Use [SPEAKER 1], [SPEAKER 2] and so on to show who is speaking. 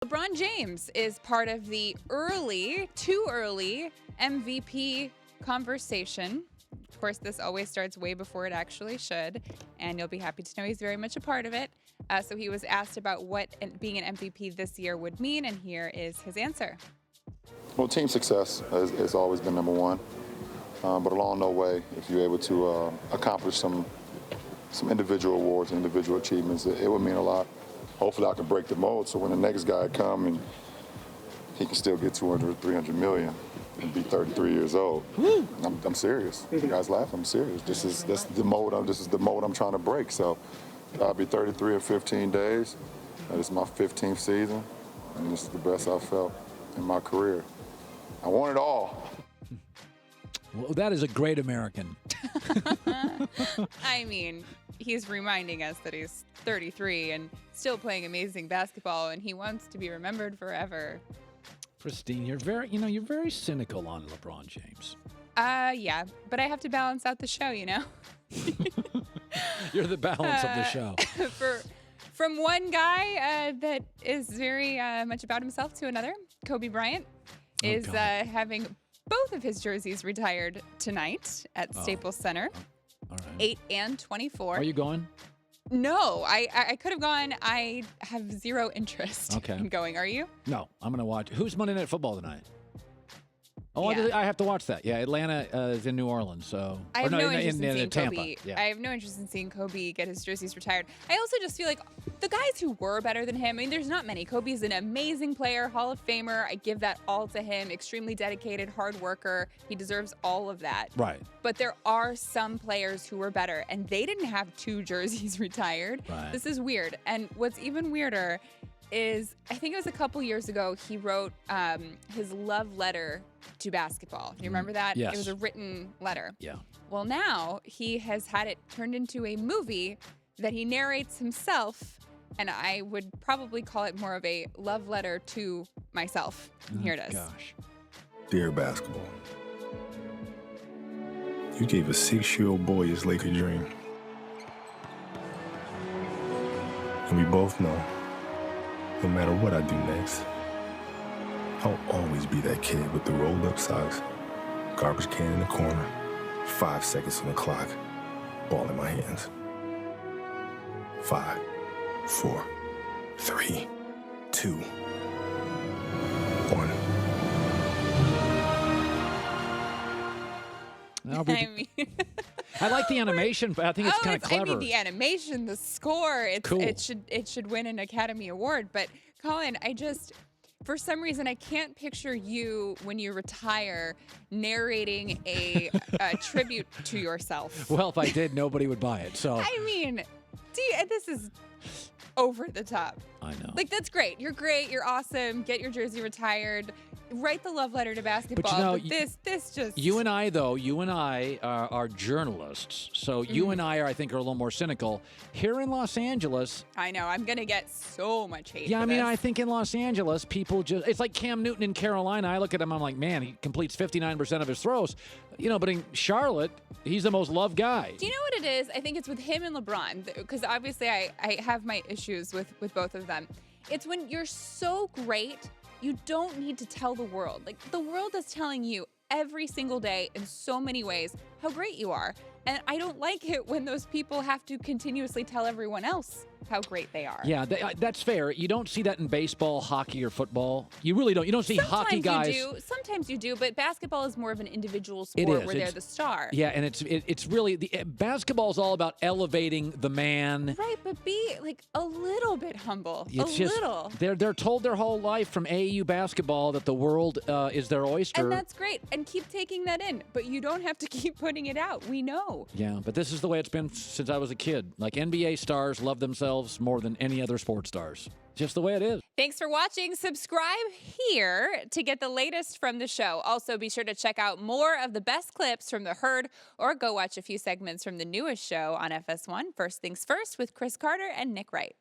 [SPEAKER 1] LeBron James is part of the too early MVP conversation. Of course, this always starts way before it actually should, and you'll be happy to know he's very much a part of it. So he was asked about what being an MVP this year would mean, and here is his answer.
[SPEAKER 2] Well, team success has always been number one, but along no way, if you're able to accomplish some individual awards, individual achievements, it would mean a lot. Hopefully I can break the mold so when the next guy come and he can still get 200 or 300 million and be 33 years old. I'm serious. You guys laugh, I'm serious. This is the mold I'm trying to break. So I'll be 33 in 15 days. This is my 15th season, and this is the best I've felt in my career. I want it all.
[SPEAKER 3] Well, that is a great American.
[SPEAKER 1] I mean, he's reminding us that he's 33 and still playing amazing basketball, and he wants to be remembered forever.
[SPEAKER 3] Kristine, you're very cynical on LeBron James.
[SPEAKER 1] Yeah, but I have to balance out the show, you know?
[SPEAKER 3] You're the balance of the show.
[SPEAKER 1] From one guy that is very much about himself to another, Kobe Bryant is having both of his jerseys retired tonight at Staples Center.
[SPEAKER 3] All right.
[SPEAKER 1] 8 and 24.
[SPEAKER 3] Are you going?
[SPEAKER 1] No, I could have gone. I have zero interest in going. Are you?
[SPEAKER 3] No, I'm going to watch. Who's Monday Night Football tonight? Oh,
[SPEAKER 1] Yeah.
[SPEAKER 3] I have to watch that. Yeah, Atlanta is in New Orleans, so
[SPEAKER 1] I have no interest in seeing
[SPEAKER 3] Tampa.
[SPEAKER 1] Kobe.
[SPEAKER 3] Yeah.
[SPEAKER 1] I have no interest in seeing Kobe get his jerseys retired. I also just feel like the guys who were better than him, I mean, there's not many. Kobe's an amazing player, Hall of Famer. I give that all to him. Extremely dedicated, hard worker. He deserves all of that.
[SPEAKER 3] Right.
[SPEAKER 1] But there are some players who were better, and they didn't have 2 jerseys retired.
[SPEAKER 3] Right.
[SPEAKER 1] This is weird. And what's even weirder is, I think it was a couple years ago, he wrote his love letter to basketball. You remember that?
[SPEAKER 3] Yes.
[SPEAKER 1] It was a written letter.
[SPEAKER 3] Yeah.
[SPEAKER 1] Well, now he has had it turned into a movie that he narrates himself, and I would probably call it more of a love letter to myself. And here it is.
[SPEAKER 3] Gosh.
[SPEAKER 4] Dear basketball, you gave a 6-year-old boy his Laker dream. And we both know, no matter what I do next, I'll always be that kid with the rolled-up socks, garbage can in the corner, 5 seconds on the clock, ball in my hands. 5, 4, 3, 2, 1.
[SPEAKER 3] I like the animation, but I think it's kind of clever.
[SPEAKER 1] I mean, the animation, the score,
[SPEAKER 3] Cool.
[SPEAKER 1] it should win an Academy Award. But Colin, for some reason, I can't picture you when you retire narrating a tribute to yourself.
[SPEAKER 3] Well, if I did, nobody would buy it. So
[SPEAKER 1] I mean, this is over the top.
[SPEAKER 3] I know.
[SPEAKER 1] Like, that's great. You're great. You're awesome. Get your jersey retired. Write the love letter to basketball. But this just...
[SPEAKER 3] You and I are journalists. So you and I I think, are a little more cynical. Here in Los Angeles...
[SPEAKER 1] I know. I'm going to get so much hate
[SPEAKER 3] Yeah,
[SPEAKER 1] for
[SPEAKER 3] I mean,
[SPEAKER 1] this.
[SPEAKER 3] I think in Los Angeles, people just... It's like Cam Newton in Carolina. I look at him, I'm like, man, he completes 59% of his throws. But in Charlotte, he's the most loved guy.
[SPEAKER 1] Do you know what it is? I think it's with him and LeBron, because obviously I have my issues with both of them. It's when you're so great, you don't need to tell the world. Like, the world is telling you every single day in so many ways how great you are. And I don't like it when those people have to continuously tell everyone else how great they are.
[SPEAKER 3] Yeah, that's fair. You don't see that in baseball, hockey, or football. You really don't. You don't see hockey guys.
[SPEAKER 1] Sometimes you do, but basketball is more of an individual sport where they're the star.
[SPEAKER 3] Yeah, and it's really basketball is all about elevating the man.
[SPEAKER 1] Right, but be like a little bit humble. Little.
[SPEAKER 3] They're told their whole life from AAU basketball that the world is their oyster.
[SPEAKER 1] And that's great. And keep taking that in, but you don't have to keep putting it out. We know.
[SPEAKER 3] Yeah, but this is the way it's been since I was a kid. Like, NBA stars love themselves more than any other sports stars. Just the way it is.
[SPEAKER 1] Thanks for watching. Subscribe here to get the latest from the show. Also, be sure to check out more of the best clips from The Herd, or go watch a few segments from the newest show on FS1, First Things First, with Chris Carter and Nick Wright.